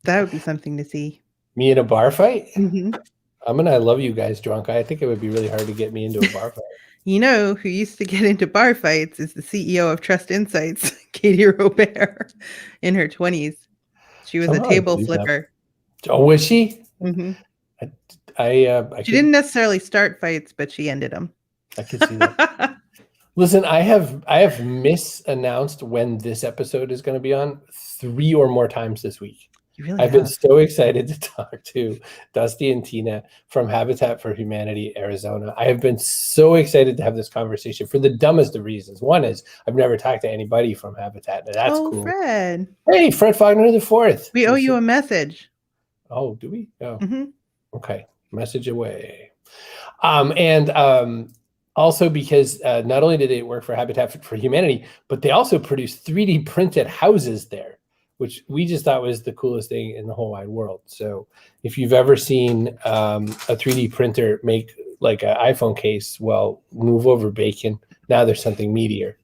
That would be something to see. Me in a bar fight? Mm-hmm. I love you guys drunk. I think it would be really hard to get me into a bar fight. You know who used to get into bar fights is the CEO of Trust Insights, Katie Robert, in her 20s. She was a table flipper. Oh, was she? Mm-hmm. She didn't necessarily start fights, but she ended them. I can see that. Listen, I have misannounced when this episode is going to be on 3 or more times this week. I've been so excited to talk to Dusty and Tina from Habitat for Humanity, Arizona. I have been so excited to have this conversation for the dumbest of reasons. One is I've never talked to anybody from Habitat. And that's cool. Fred. Hey, Fred Faulkner the Fourth. We owe you a message. Oh, do we? Oh, mm-hmm. Okay. Message away. Also because not only did they work for Habitat for Humanity, but they also produced 3D printed houses there, which we just thought was the coolest thing in the whole wide world. So if you've ever seen a 3D printer make like an iPhone case, well, move over, Bacon. Now there's something meatier.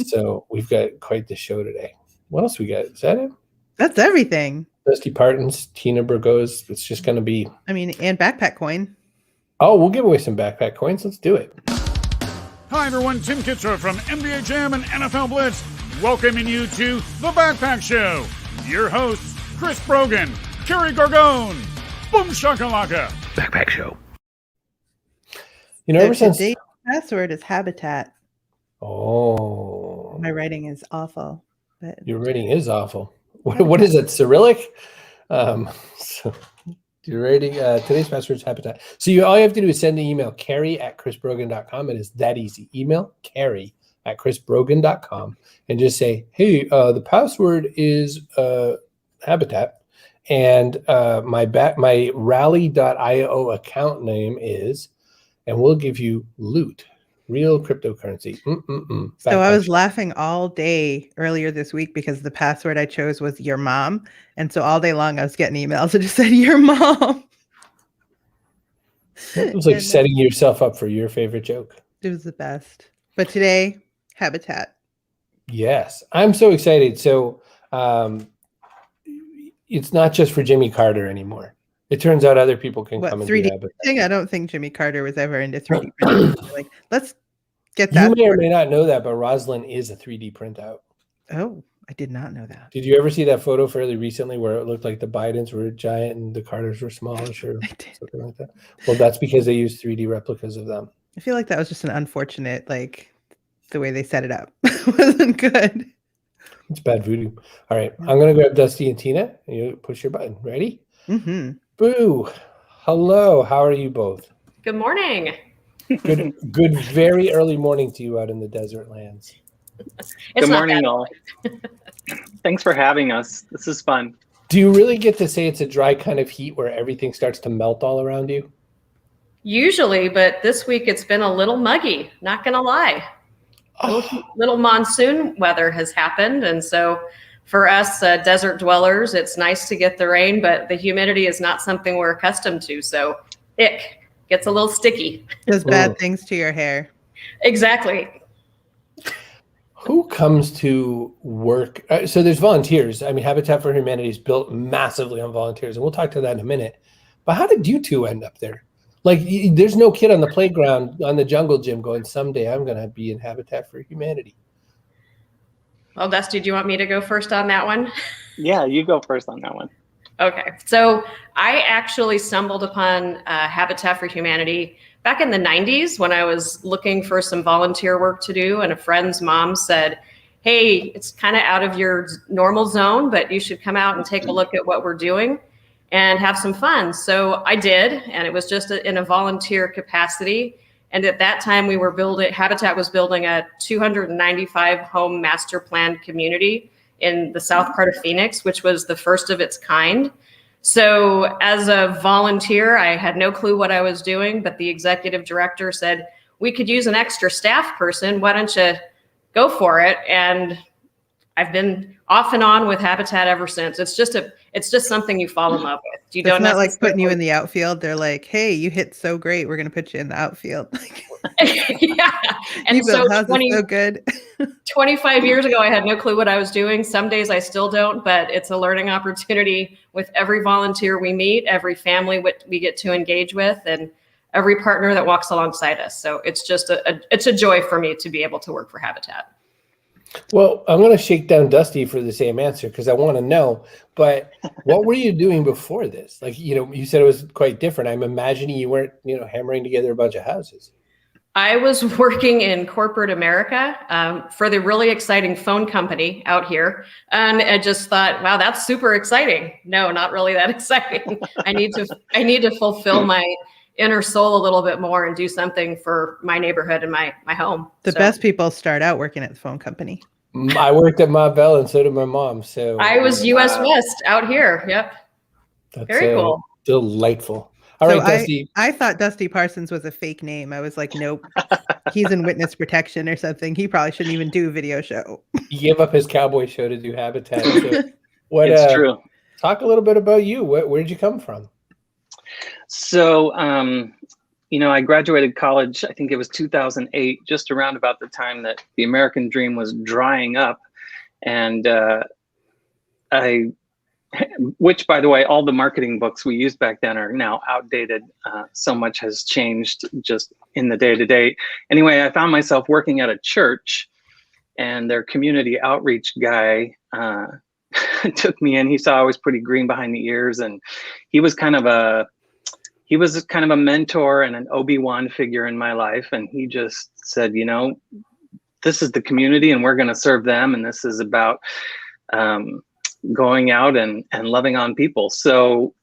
So we've got quite the show today. What else we got? Is that it? That's everything. Dusty Parsons, Tina Burgoz. It's just going to be... and backpack coin. Oh, we'll give away some backpack coins. Let's do it. Hi, everyone. Tim Kitzer from NBA Jam and NFL Blitz, welcoming you to The Backpack Show. Your hosts, Chris Brogan, Kerry Gargone, Boom Shakalaka. Backpack Show. Ever since... Today's password is Habitat. Oh. My writing is awful. But your writing is awful. What is it, Cyrillic? So you're writing today's password is Habitat. So all you have to do is send an email, Carrie@chrisbrogan.com. It is that easy. Email Carrie@chrisbrogan.com and just say, hey, the password is Habitat, and my rally.io account name is, and we'll give you loot. Real cryptocurrency. So I was laughing all day earlier this week because the password I chose was your mom. And so all day long I was getting emails that just said your mom. It was like setting yourself up for your favorite joke. It was the best. But today, Habitat. Yes. I'm so excited. So it's not just for Jimmy Carter anymore. It turns out other people can come and 3D do Habitat. Thing? I don't think Jimmy Carter was ever into 3D printing. Like, let's get that. You may or may not know that, but Rosalind is a 3D printout. Oh, I did not know that. Did you ever see that photo fairly recently where it looked like the Bidens were giant and the Carters were smallish or something like that? Well, that's because they used 3D replicas of them. I feel like that was just an unfortunate, the way they set it up wasn't good. It's bad voodoo. All right, I'm going to grab Dusty and Tina. And you push your button. Ready? Mm-hmm. Boo. Hello. How are you both? Good morning. Good, very early morning to you out in the desert lands. Good morning, all. Thanks for having us. This is fun. Do you really get to say it's a dry kind of heat where everything starts to melt all around you? Usually, but this week it's been a little muggy, not going to lie. Little monsoon weather has happened, and so for us desert dwellers, it's nice to get the rain, but the humidity is not something we're accustomed to, so ick. Gets a little sticky. Does bad things to your hair. Exactly. Who comes to work? So there's volunteers. Habitat for Humanity is built massively on volunteers, and we'll talk to that in a minute. But how did you two end up there? There's no kid on the playground, on the jungle gym going, someday I'm going to be in Habitat for Humanity. Well, Dusty, do you want me to go first on that one? Yeah, you go first on that one. Okay. So I actually stumbled upon Habitat for Humanity back in the 90s when I was looking for some volunteer work to do. And a friend's mom said, hey, it's kind of out of your normal zone, but you should come out and take a look at what we're doing and have some fun. So I did. And it was just in a volunteer capacity. And at that time Habitat was building a 295 home master planned community in the south part of Phoenix, which was the first of its kind. So as a volunteer, I had no clue what I was doing, but the executive director said, we could use an extra staff person. Why don't you go for it? And I've been off and on with Habitat ever since. It's just something you fall in love with. You It's don't not like putting you in necessarily- the outfield. They're like, hey, you hit so great. We're going to put you in the outfield. Yeah. And You built so houses so good. 25 years ago, I had no clue what I was doing. Some days I still don't, but it's a learning opportunity with every volunteer we meet, every family we get to engage with, and every partner that walks alongside us. So it's just it's a joy for me to be able to work for Habitat. Well, I'm going to shake down Dusty for the same answer because I want to know, but what were you doing before this? Like, you said it was quite different. I'm imagining you weren't, hammering together a bunch of houses. I was working in corporate America for the really exciting phone company out here. And I just thought, wow, that's super exciting. No, not really that exciting. I need to fulfill my inner soul a little bit more and do something for my neighborhood and my home. The best people start out working at the phone company. I worked at Ma Bell and so did my mom. So I was US West out here. Yep. That's very cool. Delightful. All right, Dusty. I thought Dusty Parsons was a fake name. I was like, nope, he's in witness protection or something. He probably shouldn't even do a video show. He gave up his cowboy show to do Habitat. So It's true. Talk a little bit about you. Where did you come from? So, I graduated college, I think it was 2008, just around about the time that the American dream was drying up. And which, by the way, all the marketing books we used back then are now outdated. So much has changed just in the day-to-day. Anyway, I found myself working at a church, and their community outreach guy took me in. He saw I was pretty green behind the ears, and he was kind of a mentor and an Obi-Wan figure in my life. And he just said, this is the community and we're going to serve them. And this is about going out and loving on people. So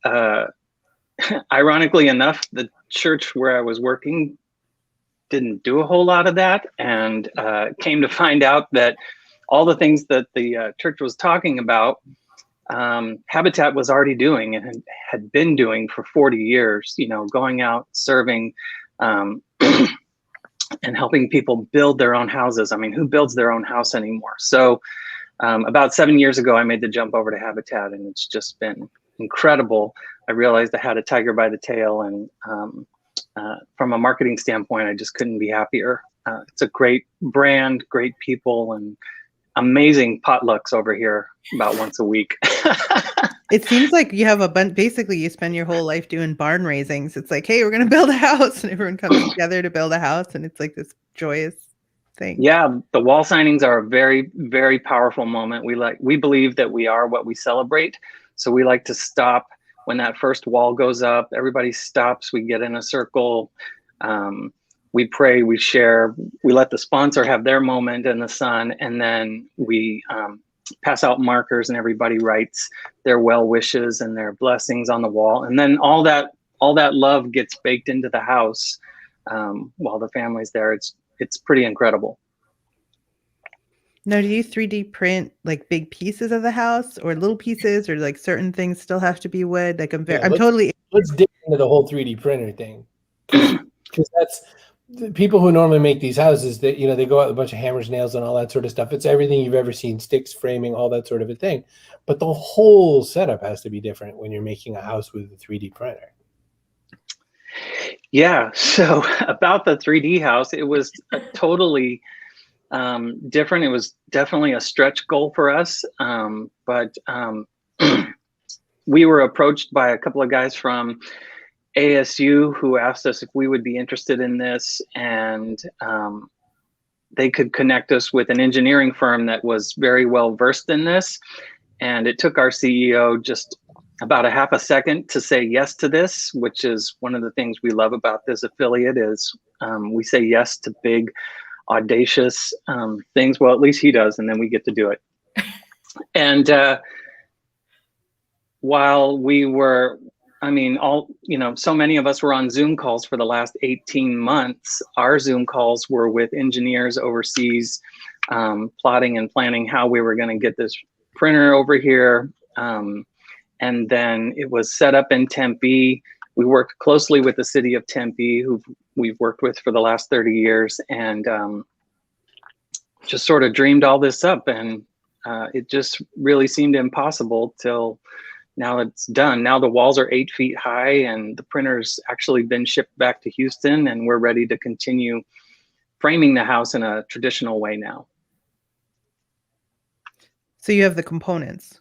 ironically enough, the church where I was working didn't do a whole lot of that, and came to find out that all the things that the church was talking about, Habitat was already doing and had been doing for 40 years, going out, serving, and helping people build their own houses. I mean, who builds their own house anymore? So about 7 years ago, I made the jump over to Habitat, and it's just been incredible. I realized I had a tiger by the tail, and from a marketing standpoint, I just couldn't be happier. It's a great brand, great people, and amazing potlucks over here about once a week. It seems like you have a bunch. Basically, you spend your whole life doing barn raisings. It's like, hey, we're going to build a house, and everyone comes together to build a house, and it's like this joyous thing. Yeah, the wall signings are a very, very powerful moment. We believe that we are what we celebrate. So we like to stop when that first wall goes up. Everybody stops. We get in a circle. We pray, we share, we let the sponsor have their moment in the sun, and then we pass out markers, and everybody writes their well wishes and their blessings on the wall. And then all that love gets baked into the house while the family's there. It's pretty incredible. Now, do you 3D print like big pieces of the house, or little pieces, or like certain things still have to be wood? Like let's dig into the whole 3D printer thing, because that's the people who normally make these houses, that they go out with a bunch of hammers, nails, and all that sort of stuff. It's everything you've ever seen, sticks, framing, all that sort of a thing. But the whole setup has to be different when you're making a house with a 3D printer. Yeah. So about the 3D house, it was totally different. It was definitely a stretch goal for us. But we were approached by a couple of guys from ASU who asked us if we would be interested in this, and they could connect us with an engineering firm that was very well versed in this. And it took our CEO just about a half a second to say yes to this, which is one of the things we love about this affiliate is we say yes to big, audacious things. Well, at least he does, and then we get to do it. And while we were, so many of us were on Zoom calls for the last 18 months. Our Zoom calls were with engineers overseas, plotting and planning how we were going to get this printer over here. And then it was set up in Tempe. We worked closely with the city of Tempe, who we've worked with for the last 30 years, and just sort of dreamed all this up. And it just really seemed impossible till now it's done. Now the walls are 8 feet high, and the printer's actually been shipped back to Houston, and we're ready to continue framing the house in a traditional way now. So you have the components.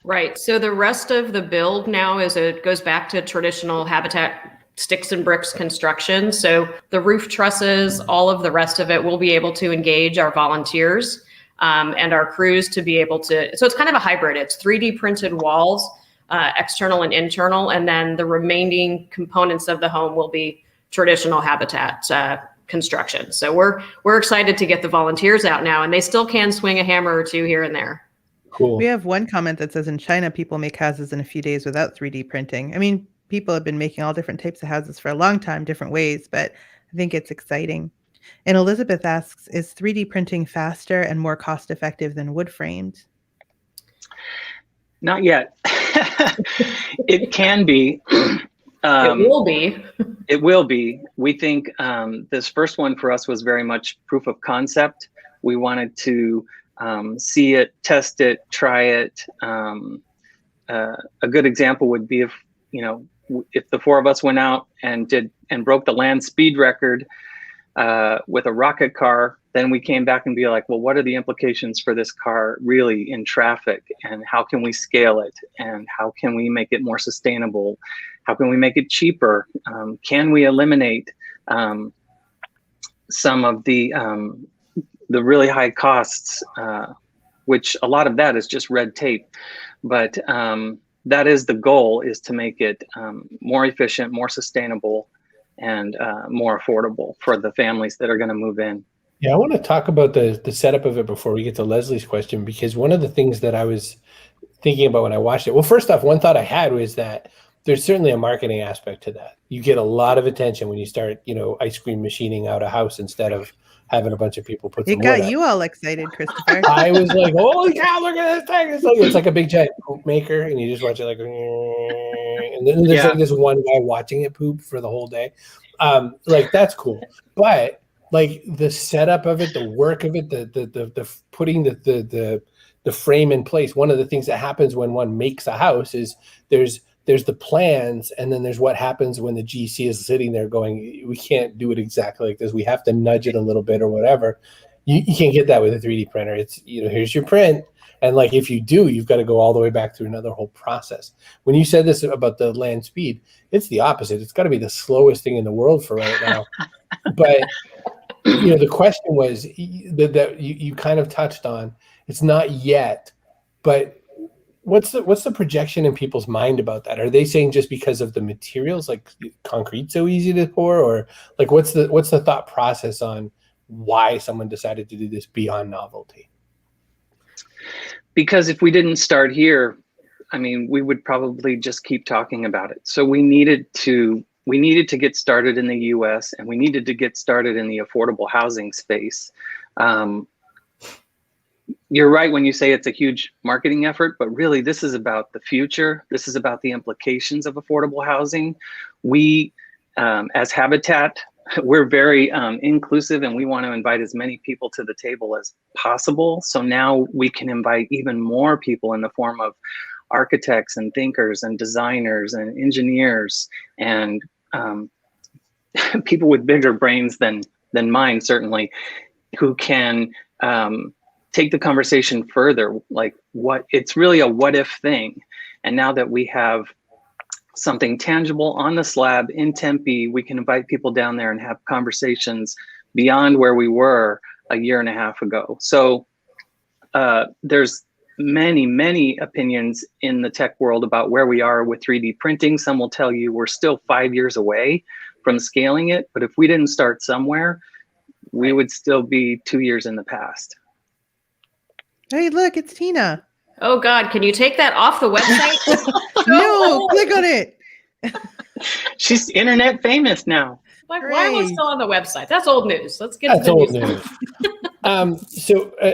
Right. So the rest of the build now goes back to traditional Habitat sticks and bricks construction. So the roof trusses, all of the rest of it, we'll be able to engage our volunteers and our crews to be able to. So it's kind of a hybrid. It's 3D printed walls, external and internal, and then the remaining components of the home will be traditional Habitat construction. So we're excited to get the volunteers out now, and they still can swing a hammer or two here and there. Cool. We have one comment that says in China, people make houses in a few days without 3D printing. I mean, people have been making all different types of houses for a long time, different ways, but I think it's exciting. And Elizabeth asks, is 3D printing faster and more cost effective than wood framed? Not yet. It can be. It will be. It will be. We think this first one for us was very much proof of concept. We wanted to see it, test it, try it. A good example would be if the four of us went out and broke the land speed record with a rocket car, then we came back and be like, well, what are the implications for this car really in traffic, and how can we scale it, and how can we make it more sustainable? How can we make it cheaper? Can we eliminate some of the really high costs, which a lot of that is just red tape. But that is the goal, is to make it more efficient, more sustainable, and more affordable for the families that are going to move in. Yeah, I want to talk about the setup of it before we get to Leslie's question, because one of the things that I was thinking about when I watched it, well, first off, one thought I had was that there's certainly a marketing aspect to that. You get a lot of attention when you start, ice cream machining out a house instead of having a bunch of people put some It got wood you up. all excited, Christopher. I was like, holy cow, look at this thing. It's like a big giant poop maker, and you just watch it like, and then there's like this one guy watching it poop for the whole day. Like, that's cool. But like the setup of it, the work of it, the putting the frame in place. One of the things that happens when one makes a house is there's the plans, and then there's what happens when the GC is sitting there going, we can't do it exactly like this. We have to nudge it a little bit or whatever. You can't get that with a 3D printer. It's, here's your print. And like, if you do, you've got to go all the way back through another whole process. When you said this about the land speed, it's the opposite. It's got to be the slowest thing in the world for right now. But, the question was that you kind of touched on, it's not yet, but what's the projection in people's mind about that? Are they saying just because of the materials, like concrete so easy to pour, or like what's the thought process on why someone decided to do this beyond novelty? Because if we didn't start here, we would probably just keep talking about it. So we needed to get started in the US, and we needed to get started in the affordable housing space. You're right when you say it's a huge marketing effort, but really this is about the future. This is about the implications of affordable housing. We, as Habitat, we're very inclusive, and we want to invite as many people to the table as possible. So now we can invite even more people in the form of architects and thinkers and designers and engineers and people with bigger brains than mine, certainly, who can take the conversation further. Like, it's really a what if thing. And now that we have something tangible on the slab in Tempe, we can invite people down there and have conversations beyond where we were a year and a half ago. So there's many opinions in the tech world about where we are with 3D printing. Some will tell you we're still 5 years away from scaling it, but if we didn't start somewhere, we would still be 2 years in the past. Hey, look, it's Tina. Oh God, can you take that off the website? No, click on it. She's internet famous now. Like, why am I still on the website? That's old news. Let's get That's to the old news.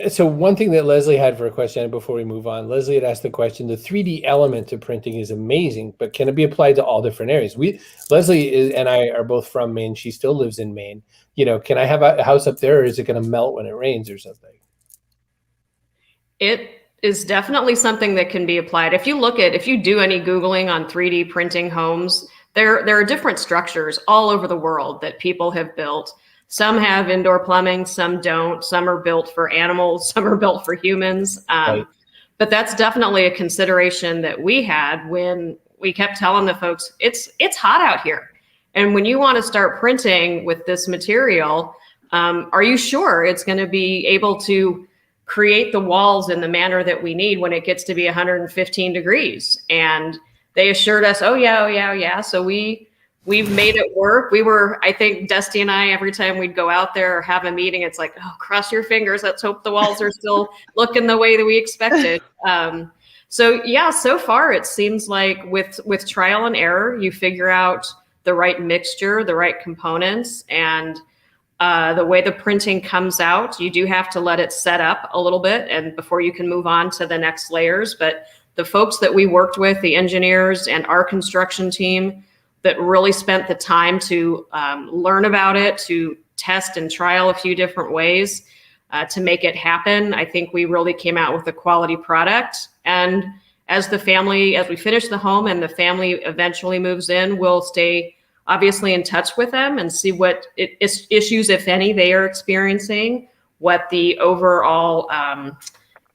So one thing that Leslie had for a question before we move on, Leslie had asked the question, the 3D element to printing is amazing, but can it be applied to all different areas? Leslie and I are both from Maine. She still lives in Maine. Can I have a house up there, or is it going to melt when it rains or something? It is definitely something that can be applied. If you do any Googling on 3D printing homes, there are different structures all over the world that people have built. Some have indoor plumbing, some don't. Some are built for animals, some are built for humans. Right. But that's definitely a consideration that we had when we kept telling the folks, it's hot out here. And when you want to start printing with this material, are you sure it's going to be able to create the walls in the manner that we need when it gets to be 115 degrees? And they assured us, oh yeah. So we've made it work. I think Dusty and I, every time we'd go out there or have a meeting, it's like, oh, cross your fingers. Let's hope the walls are still looking the way that we expected. So yeah, so far it seems like with trial and error, you figure out the right mixture, the right components, and the way the printing comes out, you do have to let it set up a little bit and before you can move on to the next layers. But the folks that we worked with, the engineers and our construction team that really spent the time to learn about it, to test and trial a few different ways to make it happen, I think we really came out with a quality product. And as we finish the home and the family eventually moves in, we'll stay obviously in touch with them and see what issues, if any, they are experiencing, what the overall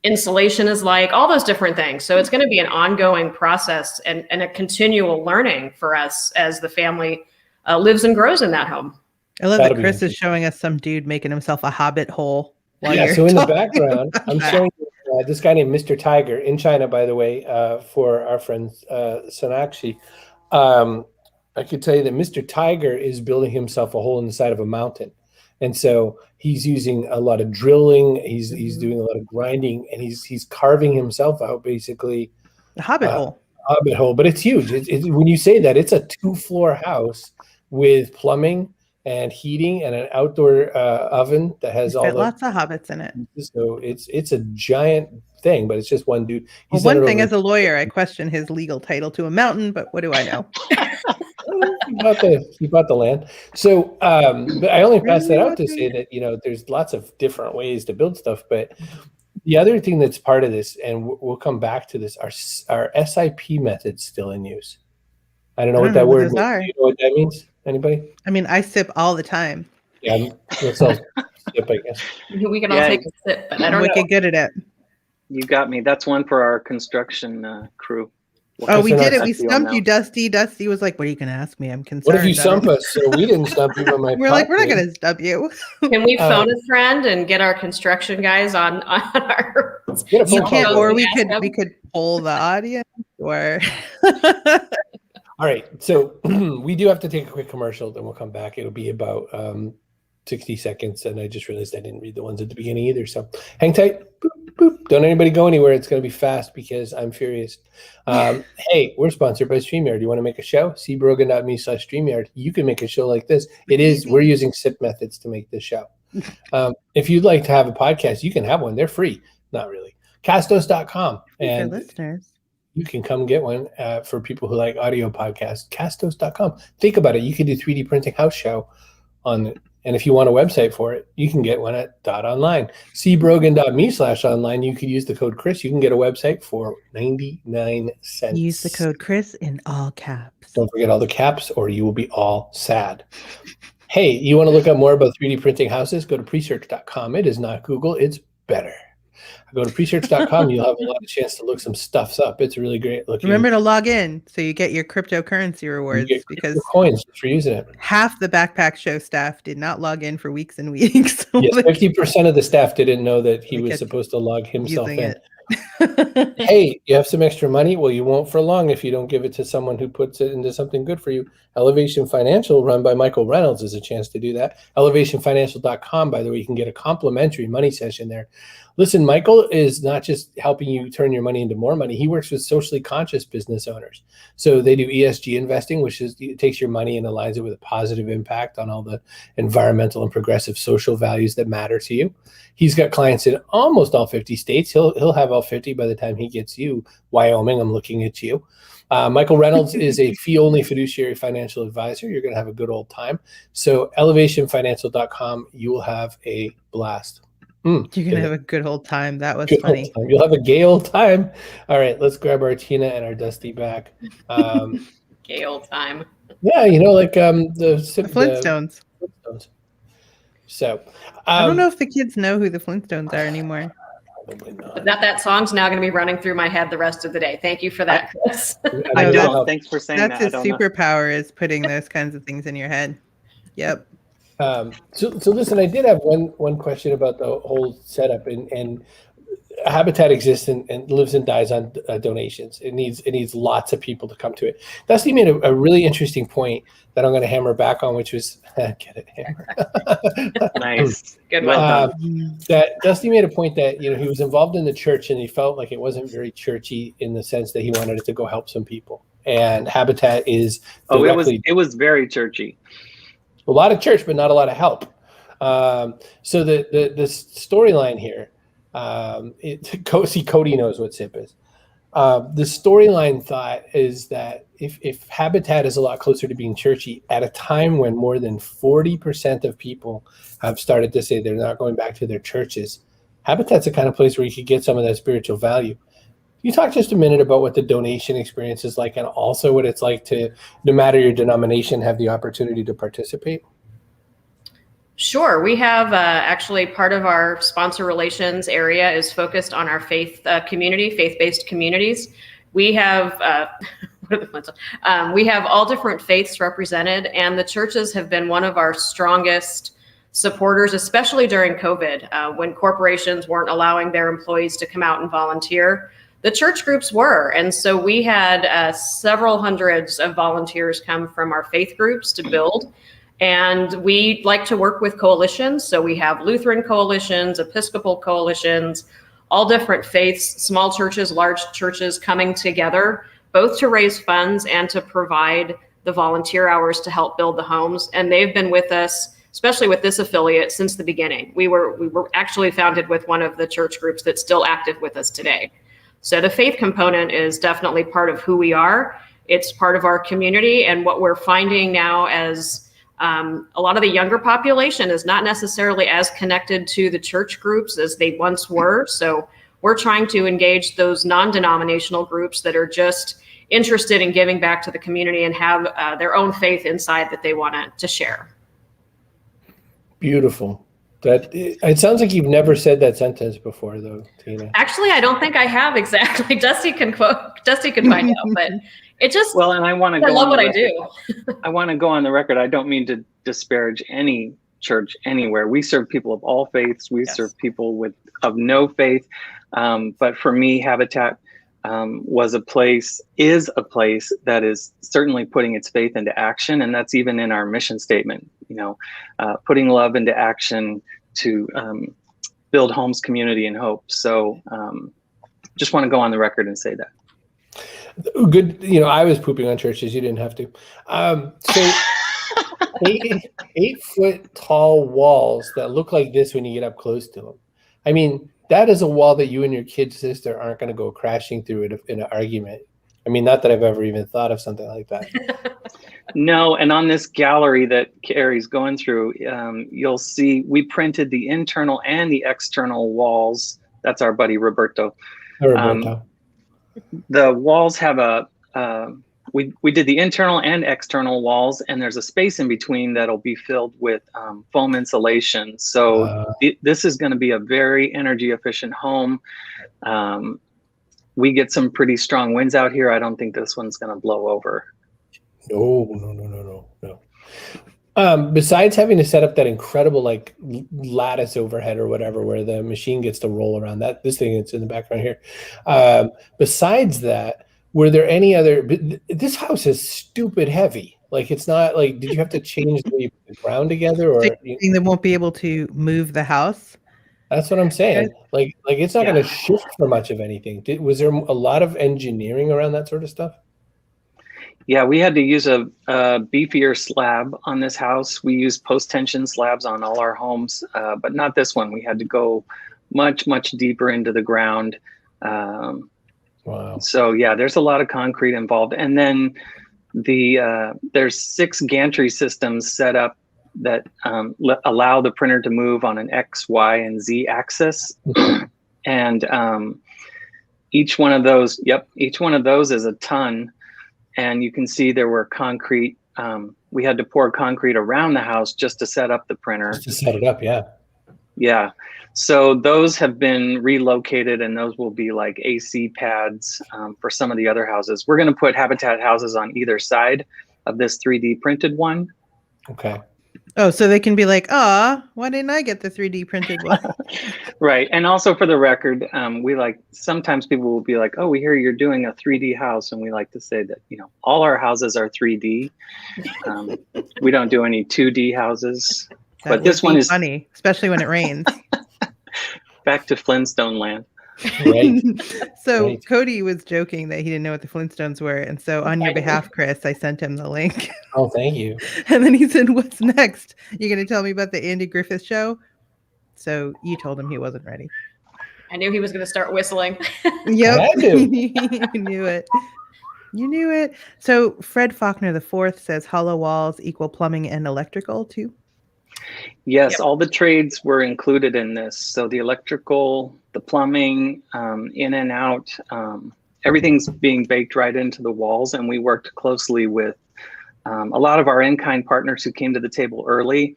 insulation is like, all those different things. So it's going to be an ongoing process and a continual learning for us as the family lives and grows in that home. I love that Chris is showing us some dude making himself a hobbit hole. Yeah, so in the background, I'm showing this guy named Mr. Tiger in China, by the way, for our friend Sonakshi. I could tell you that Mr. Tiger is building himself a hole in the side of a mountain. And so he's using a lot of drilling, he's doing a lot of grinding, and he's carving himself out basically. The hobbit hole. Hobbit hole, but it's huge. When you say that, it's a 2-floor house with plumbing and heating and an outdoor oven that has lots of hobbits in it. So it's a giant thing, but it's just one dude. Well, one thing as a lawyer, I question his legal title to a mountain, but what do I know? He bought the land. So, but I only passed that out to say that, there's lots of different ways to build stuff. But the other thing that's part of this, and we'll come back to this, are SIP methods still in use? I don't know what that word means. Do you know what that means? Anybody? I mean, I sip all the time. Yeah, let's all sip, I guess. We can all take a sip, but I don't know. Wicked good at it. You got me. That's one for our construction crew. Oh, we did it. We stumped you, Dusty. Dusty was like, what are you going to ask me? I'm concerned. What if you stump us? So we didn't stump you. We're like, we're not going to stump you. Can we phone a friend and get our construction guys on our... You can't, or we could poll the audience, or... All right. So we do have to take a quick commercial, then we'll come back. It'll be about 60 seconds. And I just realized I didn't read the ones at the beginning either. So hang tight. Boop, boop. Don't anybody go anywhere. It's going to be fast because I'm furious. Hey, we're sponsored by StreamYard. You want to make a show? cbrogan.me/StreamYard. You can make a show like this. We're using SIP methods to make this show. If you'd like to have a podcast, you can have one. They're free. Not really. Castos.com. And for listeners. You can come get one for people who like audio podcasts. Castos.com. Think about it. You could do 3D printing house show on it. And if you want a website for it, you can get one at .online. cbrogan.me/online. You could use the code Chris. You can get a website for 99 cents. Use the code Chris in all caps. Don't forget all the caps or you will be all sad. Hey, you want to look up more about 3D printing houses? Go to presearch.com. It is not Google. It's better. Go to presearch.com. You'll have a lot of chance to look some stuffs up. It's really great looking. Remember to log in so you get your cryptocurrency rewards, because coins for using it. Half the Backpack Show staff did not log in for weeks and weeks. Yes, 50% of the staff didn't know that he was supposed to log himself in. Hey, you have some extra money? Well, you won't for long if you don't give it to someone who puts it into something good for you. Elevation Financial, run by Michael Reynolds, is a chance to do that. ElevationFinancial.com, by the way, you can get a complimentary money session there. Listen, Michael is not just helping you turn your money into more money. He works with socially conscious business owners. So they do ESG investing, which is it takes your money and aligns it with a positive impact on all the environmental and progressive social values that matter to you. He's got clients in almost all 50 states. He'll have all 50 by the time he gets you. Wyoming, I'm looking at you. Michael Reynolds is a fee-only fiduciary financial advisor. You're going to have a good old time. So elevationfinancial.com, you will have a blast. You're gonna have a good old time. That was Good old funny. time. You'll have a gay old time. All right, let's grab our Tina and our Dusty back. Gay old time. Yeah, like the The Flintstones. Flintstones. So I don't know if the kids know who the Flintstones are anymore. probably not. But that song's now going to be running through my head the rest of the day. Thank you for that, Chris. I No, don't. that's- Thanks for saying That's that. I his don't know. superpower, is putting those kinds of things in your head. Yep. So listen, I did have one question about the whole setup, and Habitat exists and lives and dies on donations. It needs lots of people to come to it. Dusty made a really interesting point that I'm going to hammer back on, which was get it, hammer. Nice. Good Well one. done. That Dusty made a point that he was involved in the church and he felt like it wasn't very churchy in the sense that he wanted it to go help some people. And Habitat is directly It was very churchy. a lot of church, but not a lot of help. So the storyline here, see, Cody knows what SIP is. The storyline thought is that if Habitat is a lot closer to being churchy at a time when more than 40% of people have started to say they're not going back to their churches, Habitat's the kind of place where you could get some of that spiritual value. Can you talk just a minute about what the donation experience is like, and also what it's like to, no matter your denomination, have the opportunity to participate? Sure. We have actually part of our sponsor relations area is focused on our faith-based communities. We have we have all different faiths represented, and the churches have been one of our strongest supporters, especially during COVID, when corporations weren't allowing their employees to come out and volunteer. The church groups were, and so we had several hundreds of volunteers come from our faith groups to build. And we like to work with coalitions. So we have Lutheran coalitions, Episcopal coalitions, all different faiths, small churches, large churches coming together, both to raise funds and to provide the volunteer hours to help build the homes. And they've been with us, especially with this affiliate, since the beginning. We were actually founded with one of the church groups that's still active with us today. So the faith component is definitely part of who we are. It's part of our community. And what we're finding now as a lot of the younger population is not necessarily as connected to the church groups as they once were. So we're trying to engage those non-denominational groups that are just interested in giving back to the community and have their own faith inside that they want to share. Beautiful. It sounds like you've never said that sentence before, though, Tina. Actually, I don't think I have exactly. Dusty can find out, but it just, well, and I want to go I love on what the I do. I want to go on the record. I don't mean to disparage any church anywhere. We serve people of all faiths. We serve people of no faith. But for me, Habitat is a place that is certainly putting its faith into action. And that's even in our mission statement, putting love into action to build homes, community, and hope. So just want to go on the record and say that. Good. I was pooping on churches. You didn't have to. So 8-foot tall walls that look like this when you get up close to them. I mean, that is a wall that you and your kid sister aren't going to go crashing through it in an argument. I mean, not that I've ever even thought of something like that. No, and on this gallery that Carrie's going through, you'll see we printed the internal and the external walls. That's our buddy Roberto. The walls have we did the internal and external walls, and there's a space in between that'll be filled with foam insulation. So this is going to be a very energy efficient home. We get some pretty strong winds out here. I don't think this one's going to blow over. No. Besides having to set up that incredible lattice overhead or whatever, where the machine gets to roll around, this thing that's in the background here. Besides that, were there any other? This house is stupid heavy. It's not did you have to change the ground together, or they won't be able to move the house? That's what I'm saying. It's not going to shift for much of anything. Was there a lot of engineering around that sort of stuff? Yeah, we had to use a beefier slab on this house. We use post-tension slabs on all our homes, but not this one. We had to go much, much deeper into the ground. Wow. So yeah, there's a lot of concrete involved. And then there's 6 gantry systems set up that allow the printer to move on an X, Y, and Z axis. And each one of those is a ton. And you can see there were concrete. We had to pour concrete around the house just to set up the printer. Just to set it up, yeah. Yeah. So those have been relocated, and those will be like AC pads for some of the other houses. We're going to put Habitat houses on either side of this 3D printed one. Okay. Oh, so they can be like, why didn't I get the 3D printed one? Right. And also for the record, sometimes people will be like, oh, we hear you're doing a 3D house. And we like to say that, all our houses are 3D. We don't do any 2D houses. But this one is funny, especially when it rains. Back to Flintstone land. Right. So Right. Cody was joking that he didn't know what the Flintstones were. And so on your behalf, Chris, I sent him the link. Oh, thank you. And then he said, what's next? You're going to tell me about the Andy Griffith show? So you told him he wasn't ready. I knew he was going to start whistling. Yep. I do. You knew it. You knew it. So Fred Faulkner IV says hollow walls equal plumbing and electrical too. Yes, Yep. all the trades were included in this. So the electrical, the plumbing, in and out, everything's being baked right into the walls. And we worked closely with a lot of our in-kind partners who came to the table early,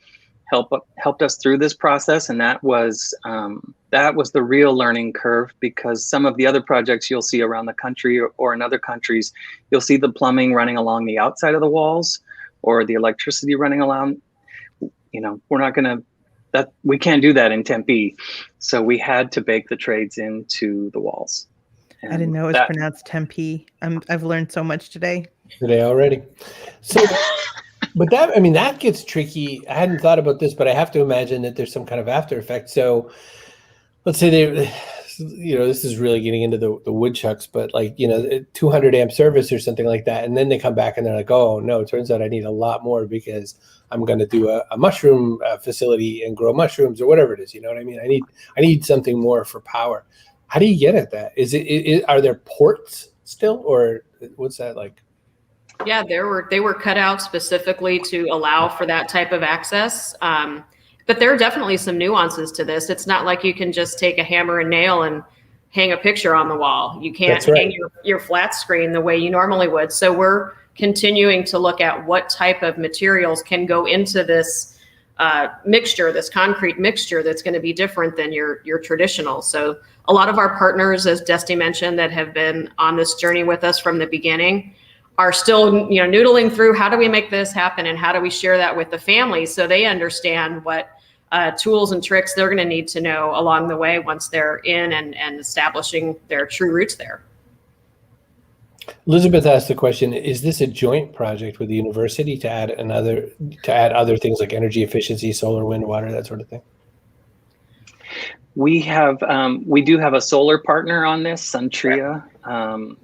helped us through this process. And that was the real learning curve, because some of the other projects you'll see around the country or in other countries, you'll see the plumbing running along the outside of the walls or the electricity running along. We can't do that in Tempe. So we had to bake the trades into the walls. I didn't know it was pronounced Tempe. I've learned so much today. Today already. So, but that gets tricky. I hadn't thought about this, but I have to imagine that there's some kind of after effect. So let's say this is really getting into the woodchucks, but 200 amp service or something like that. And then they come back and they're like, oh no, it turns out I need a lot more because I'm going to do a mushroom facility and grow mushrooms or whatever it is. You know what I mean? I need something more for power. How do you get at that? Are there ports still, or what's that like? Yeah, they were cut out specifically to allow for that type of access. But there are definitely some nuances to this. It's not like you can just take a hammer and nail and hang a picture on the wall. You can't hang your flat screen the way you normally would. So we're continuing to look at what type of materials can go into this mixture, this concrete mixture that's going to be different than your traditional. So a lot of our partners, as Dusty mentioned, that have been on this journey with us from the beginning are still, noodling through how do we make this happen and how do we share that with the family so they understand what tools and tricks they're going to need to know along the way once they're in and establishing their true roots there. Elizabeth asked the question, is this a joint project with the university to add other things like energy efficiency, solar, wind, water, that sort of thing? We do have a solar partner on this, Suntria.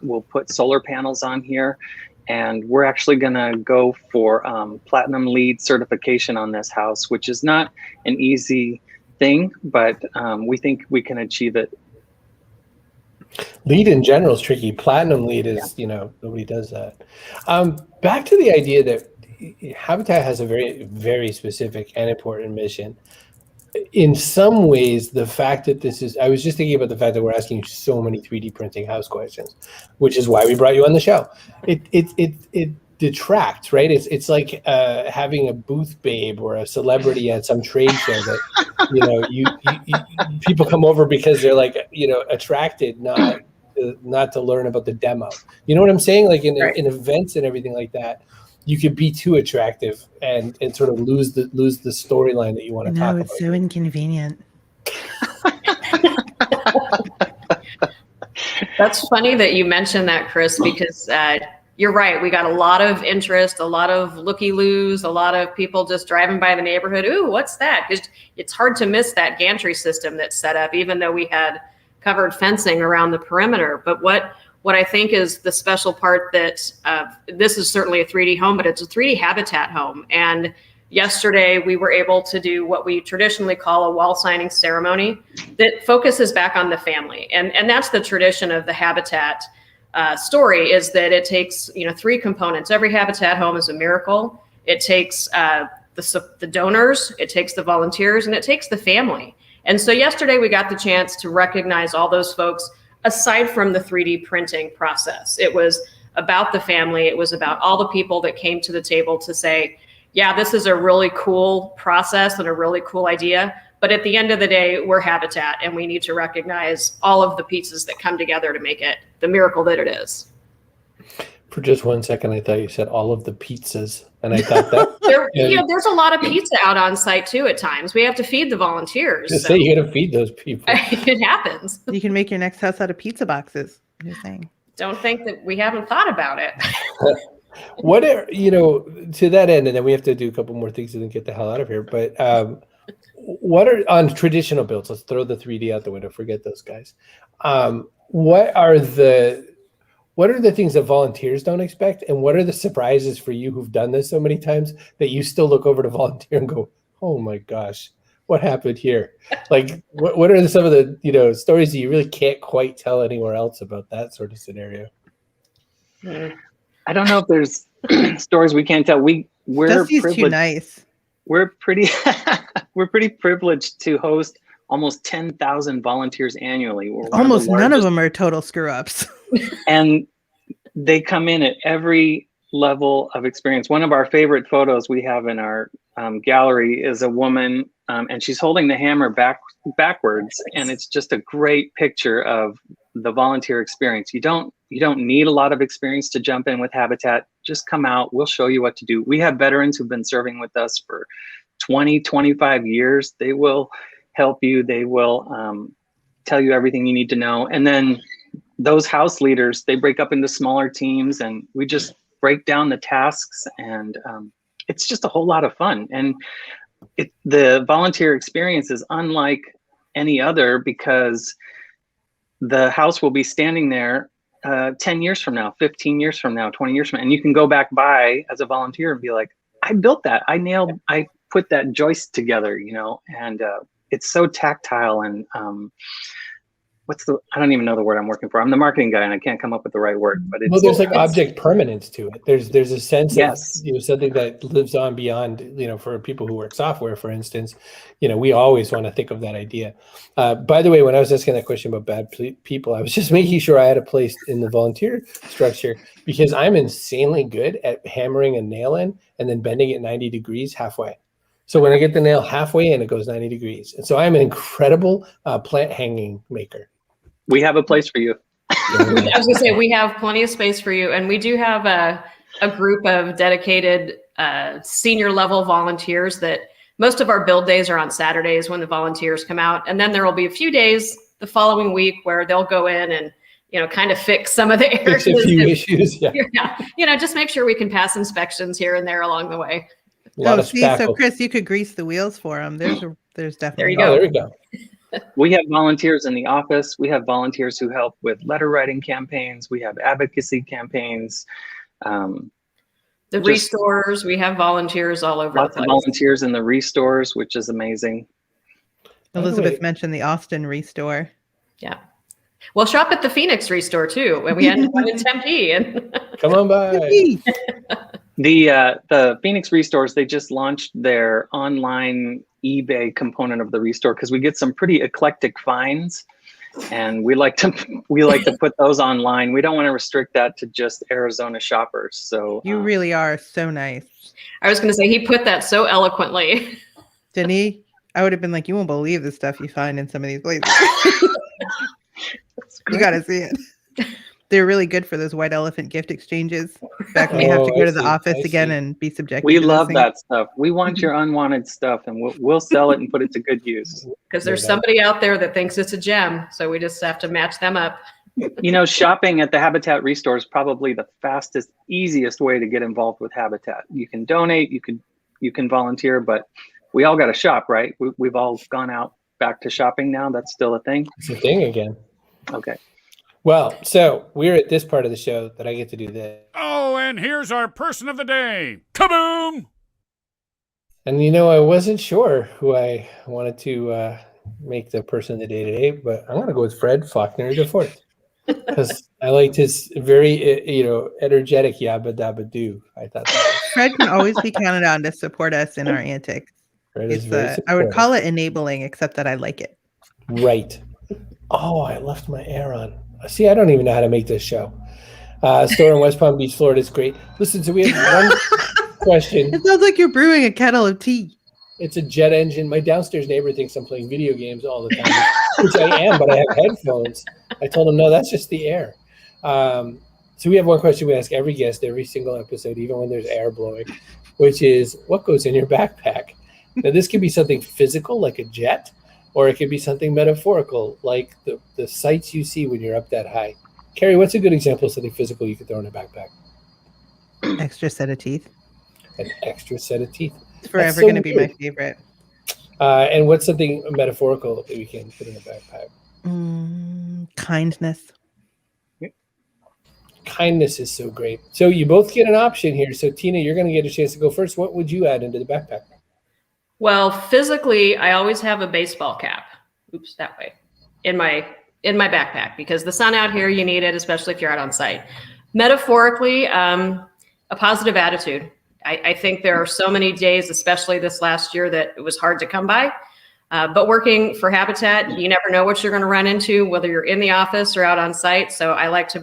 We'll put solar panels on here, and we're actually going to go for platinum LEED certification on this house, which is not an easy thing, but we think we can achieve it. LEED in general is tricky. Platinum LEED is, nobody does that. Back to the idea that Habitat has a very, very specific and important mission. In some ways, the fact that I was just thinking about the fact that we're asking you so many 3D printing house questions, which is why we brought you on the show. It detracts, right? It's like having a booth babe or a celebrity at some trade show that, you people come over because they're like, attracted, not to learn about the demo. You know what I'm saying? Like in events and everything like that, you could be too attractive and sort of lose the storyline that you want to talk about. No, it's so inconvenient. That's funny that you mentioned that, Chris, because you're right. We got a lot of interest, a lot of looky-loos, a lot of people just driving by the neighborhood. Ooh, what's that? Because it's hard to miss that gantry system that's set up, even though we had covered fencing around the perimeter. But what I think is the special part that this is certainly a 3D home, but it's a 3D habitat home. And yesterday we were able to do what we traditionally call a wall signing ceremony that focuses back on the family. And that's the tradition of the habitat story, is that it takes, 3 components. Every habitat home is a miracle. It takes the donors, it takes the volunteers, and it takes the family. And so yesterday we got the chance to recognize all those folks aside from the 3D printing process. It was about the family. It was about all the people that came to the table to say, yeah, this is a really cool process and a really cool idea. But at the end of the day, we're Habitat, and we need to recognize all of the pieces that come together to make it the miracle that it is. For just 1 second, I thought you said all of the pizzas, and I thought that there's a lot of pizza out on site too. At times, we have to feed the volunteers. Just say you got to feed those people. It happens. You can make your next house out of pizza boxes. I'm just saying. Don't think that we haven't thought about it. What are, to that end, and then we have to do a couple more things and then get the hell out of here. But what are on traditional builds? Let's throw the 3D out the window. Forget those guys. What are the things that volunteers don't expect, and what are the surprises for you who've done this so many times that you still look over to volunteer and go, "Oh my gosh, what happened here?" Like, what are some of the stories that you really can't quite tell anywhere else about that sort of scenario? I don't know if there's stories we can't tell. We're Dusty's privileged. too nice. We're pretty privileged to host almost 10,000 volunteers annually. Almost none of them are total screw ups. And they come in at every level of experience. One of our favorite photos we have in our gallery is a woman, and she's holding the hammer backwards, and it's just a great picture of the volunteer experience. You don't need a lot of experience to jump in with Habitat. Just come out. We'll show you what to do. We have veterans who've been serving with us for 20, 25 years. They will help you. They will tell you everything you need to know. And then those house leaders, they break up into smaller teams, and we just break down the tasks, and it's just a whole lot of fun. And the volunteer experience is unlike any other because the house will be standing there 10 years from now, 15 years from now, 20 years from now, and you can go back by as a volunteer and be like, I built that. I put that joist together, and it's so tactile. And I don't even know the word I'm working for. I'm the marketing guy and I can't come up with the right word, but there's like object permanence to it. There's a sense yes. of something that lives on beyond, for people who work software, for instance, we always want to think of that idea. By the way, when I was asking that question about bad people, I was just making sure I had a place in the volunteer structure, because I'm insanely good at hammering a nail in and then bending it 90 degrees halfway. So when I get the nail halfway in, it goes 90 degrees. And so I'm an incredible plant hanging maker. We have a place for you. I was going to say, we have plenty of space for you. And we do have a group of dedicated senior level volunteers that most of our build days are on Saturdays when the volunteers come out. And then there will be a few days the following week where they'll go in and, kind of fix some of the areas. Fix a few issues, yeah. Just make sure we can pass inspections here and there along the way. So Chris, you could grease the wheels for them. There's definitely. There you go. There we go. We have volunteers in the office. We have volunteers who help with letter writing campaigns. We have advocacy campaigns. The restores, we have volunteers all over the place. Lots of volunteers in the restores, which is amazing. Elizabeth mentioned the Austin restore. Yeah. Well, shop at the Phoenix restore too. When we had one in Tempe. And come on by. The Phoenix restores, they just launched their online eBay component of the restore because we get some pretty eclectic finds, and we like to put those online. We don't want to restrict that to just Arizona shoppers. So you really are so nice. I was going to say, he put that so eloquently. Didn't he? I would have been like, you won't believe the stuff you find in some of these places. You got to see it. They're really good for those white elephant gift exchanges. Back when you have to go to the office again and be subjected. We love that stuff. We want your unwanted stuff, and we'll sell it and put it to good use. Because there's somebody out there that thinks it's a gem, so we just have to match them up. Shopping at the Habitat Restore is probably the fastest, easiest way to get involved with Habitat. You can donate, you can volunteer, but we all got to shop, right? We've all gone out back to shopping now. That's still a thing. It's a thing again. Okay. Well, so we're at this part of the show that I get to do this. Oh, and here's our person of the day. Kaboom! And I wasn't sure who I wanted to make the person of the day today, but I'm going to go with Fred Faulkner IV. Because I liked his very, energetic yabba dabba doo. I thought that Fred can always be counted on to support us in our antics. Fred is It's very I would supportive. call it enabling, except that I like it. Right. Oh, I left my air on. See, I don't even know how to make this show. Store in West Palm Beach, Florida is great. Listen, so we have one question. It sounds like you're brewing a kettle of tea. It's a jet engine. My downstairs neighbor thinks I'm playing video games all the time, which I am, but I have headphones. I told him, no, that's just the air. So we have one question we ask every guest every single episode, even when there's air blowing, which is, what goes in your backpack? Now, this could be something physical, like a jet, or it could be something metaphorical, like the sights you see when you're up that high. Carrie, what's a good example of something physical you could throw in a backpack? Extra set of teeth. An extra set of teeth. It's forever going to be my favorite. And what's something metaphorical that we can put in a backpack? Kindness. Kindness is so great. So you both get an option here. So Tina, you're going to get a chance to go first. What would you add into the backpack? Well, physically, I always have a baseball cap. Oops, that way. In my backpack, because the sun out here, you need it, especially if you're out on site. Metaphorically, a positive attitude. I think there are so many days, especially this last year, that it was hard to come by. But working for Habitat, you never know what you're going to run into, whether you're in the office or out on site. So I like to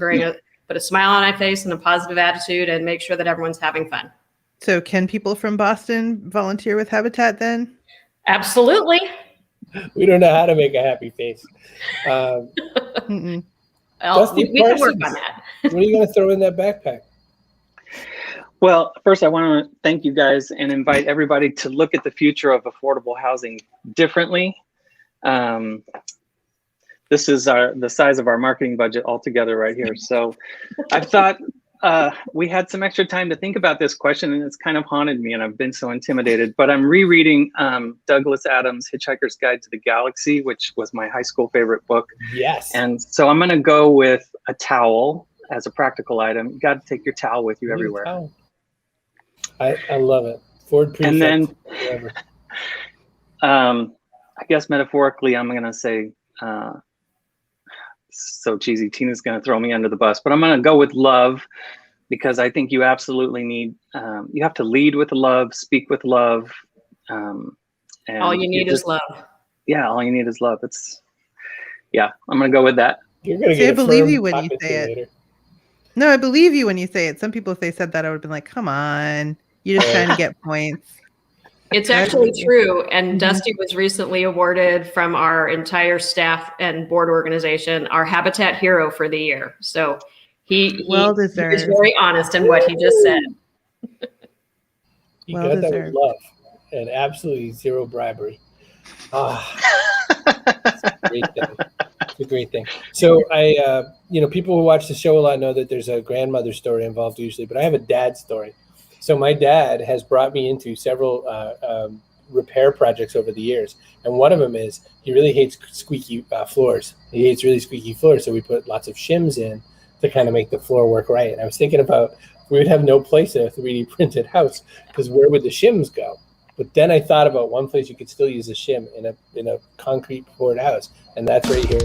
put a smile on my face and a positive attitude and make sure that everyone's having fun. So can people from Boston volunteer with Habitat then? Absolutely. We don't know how to make a happy face. Well, Dusty we can work Parsons, on that. What are you going to throw in that backpack? Well, first I want to thank you guys and invite everybody to look at the future of affordable housing differently. This is the size of our marketing budget altogether right here. So I thought we had some extra time to think about this question, and it's kind of haunted me, and I've been so intimidated. But I'm rereading Douglas Adams' Hitchhiker's Guide to the Galaxy, which was my high school favorite book. Yes. And so I'm going to go with a towel as a practical item. You got to take your towel with you everywhere. I love it. Ford Prefect. And then, I guess metaphorically, I'm going to say, so cheesy, Tina's going to throw me under the bus, but I'm going to go with love, because I think you absolutely need, you have to lead with love, speak with love. And all you need is love. Yeah, all you need is love. I'm going to go with that. You're going to See, get I believe you when you say it. later. No, I believe you when you say it. Some people, if they said that, I would have been like, come on. You're just trying to get points. It's actually true. And Dusty was recently awarded from our entire staff and board organization our Habitat Hero for the year. So he is very honest in what he just said. You got that with love and absolutely zero bribery. It's a great thing. It's a great thing. So people who watch the show a lot know that there's a grandmother story involved usually, but I have a dad story. So my dad has brought me into several repair projects over the years. And one of them is he really hates squeaky floors. He hates really squeaky floors. So we put lots of shims in to kind of make the floor work right. And I was thinking about, we would have no place in a 3D printed house, because where would the shims go? But then I thought about one place you could still use a shim in a concrete poured house. And that's right here.